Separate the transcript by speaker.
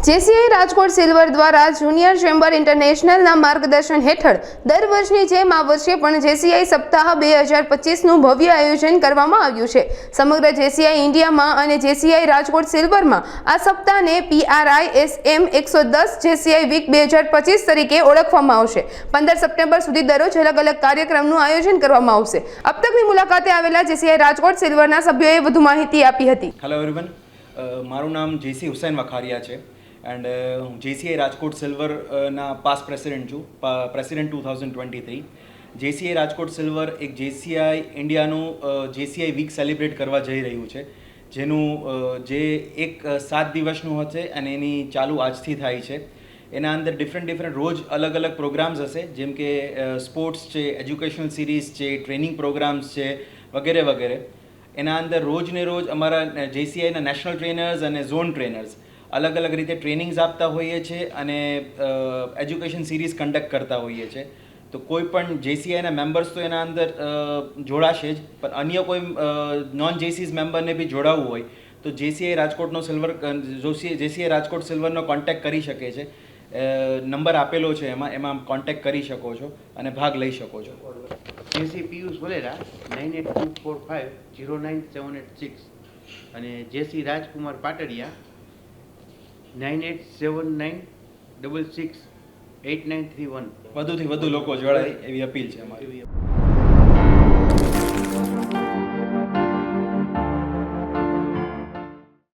Speaker 1: JCI Rajkot silver દ્વારા junior chamber ઇન્ટરનેશનલના માર્ગદર્શન હેઠળ દર વર્ષની જેમ આ વર્ષે પણ જેસીઆઈ સપ્તાહ 2025નું ભવ્ય આયોજન કરવામાં આવ્યું છે. સમગ્ર જેસીઆઈ ઇન્ડિયામાં અને જેસીઆઈ રાજકોટ સિલ્વરમાં આ સપ્તાહને PRISM 110 જેસીઆઈ વીક 2025 તરીકે ઓળખવામાં આવશે. 15 સપ્ટેમ્બર સુધી દરરોજ અલગ અલગ કાર્યક્રમનું આયોજન કરવામાં આવશે. अब तकની મુલાકાતે આવેલા જેસીઆઈ રાજકોટ સિલ્વરના સભ્યોએ વધુ માહિતી આપી હતી.
Speaker 2: હેલો એવરીવન, મારું નામ જેસી હુસૈન વખારિયા છે એન્ડ હું જેસીઆઈ રાજકોટ સિલ્વરના પાસ્ટ પ્રેસિડેન્ટ છું, પ્રેસિડેન્ટ 2023. જેસીઆઈ રાજકોટ સિલ્વર એક જેસીઆઈ ઇન્ડિયાનું જેસીઆઈ વીક સેલિબ્રેટ કરવા જઈ રહ્યું છે, જેનું જે એક 7 દિવસનું હશે અને એની ચાલુ આજથી થાય છે. એના અંદર ડિફરન્ટ રોજ અલગ અલગ પ્રોગ્રામ્સ હશે, જેમ કે સ્પોર્ટ્સ છે, એજ્યુકેશનલ સિરીઝ છે, ટ્રેનિંગ પ્રોગ્રામ્સ છે, વગેરે વગેરે. એના અંદર રોજને રોજ અમારા જેસીઆઈના નેશનલ ટ્રેનર્સ અને ઝોન ટ્રેનર્સ અલગ અલગ રીતે ટ્રેનિંગ્સ આપતા હોઈએ છીએ અને એજ્યુકેશન સિરીઝ કન્ડક્ટ કરતા હોઈએ છીએ. તો કોઈ પણ જેસીઆઈના મેમ્બર્સ તો એના અંદર જોડાશે જ, પણ અન્ય કોઈ નોન જેસીસ મેમ્બરને બી જોડાવવું હોય તો જેસીઆઈ રાજકોટનો જેસીઆઈ રાજકોટ સિલ્વરનો કોન્ટેક્ટ કરી શકે છે. નંબર આપેલો છે, એમાં કોન્ટેક્ટ કરી શકો છો અને ભાગ લઈ શકો છો.
Speaker 3: જેસી પિયુષ વલેરા 9824509786 અને જેસી રાજકુમાર પાટડિયા 9879668931.
Speaker 2: વધુથી વધુ લોકો જોડાય એવી અપીલ છે અમારી.